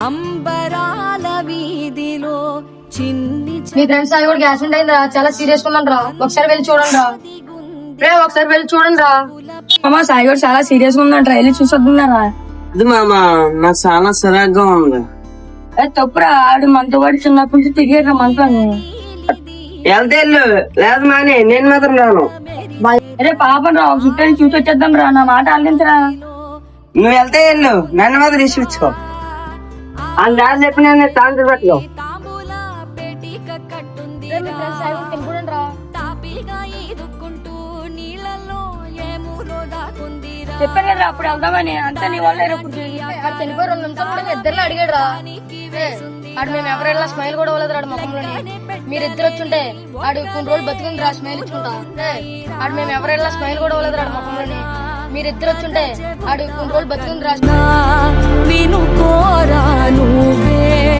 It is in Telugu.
అంబరాల వీధిలో చిన్ని మీ ఫ్రెండ్స్ అది కూడా యాక్సిడెంట్ అయిందిరా, చాలా సీరియస్ ఉన్నాను రా. ఒకసారి వెళ్ళి చూడండి రా. ఒకసారి వెళ్ళి చూడండి రా. మామ సాయి కూడా చాలా సీరియస్ గా ఉందంట, వెళ్ళి చూసొద్దున్నారా? అది మామ నాకు చాలా సరగ్గా ఉంది. తప్పురా, ఆడు మనతో పాటు చిన్నప్పటి నుంచి తిరిగారు మనతో. వెళ్తే వెళ్ళు, లేదు మానే నేను మాత్రం రాను. అరే పాపం రా, ఒక చుట్టూ చూసి వచ్చేద్దాం రా, నా మాట ఆలోచించరా. నువ్వు వెళ్తే వెళ్ళు, నన్ను మాత్రం ఇచ్చిపుచ్చుకో. అందరు చెప్పి నేను తాండ్రి పట్టుకో. చెప్పాను కదా అప్పుడు వెళ్దామని, అంతా నీ వల్ల చనిపోయి 2 నిమిషాలు కూడా ఇద్దరిని అడిగాడు రా. ఆడు మేము ఎవరైనా స్మైల్ కూడా ఇవ్వలేదు రాడు ముఖంలోని. మీరు ఇద్దరు వచ్చుంటే ఆడు కొన్ని రోజులు బతుకుంది రా, స్మైల్ ఇచ్చుకుంటా. ఆడు మేము ఎవరైనా స్మైల్ కూడా ఇవ్వలేదు రాడు ముఖంలోని. మీరు ఇద్దరు వచ్చుంటే ఆడు కొన్ని రోజులు బతుకుంది రా. విను కోరా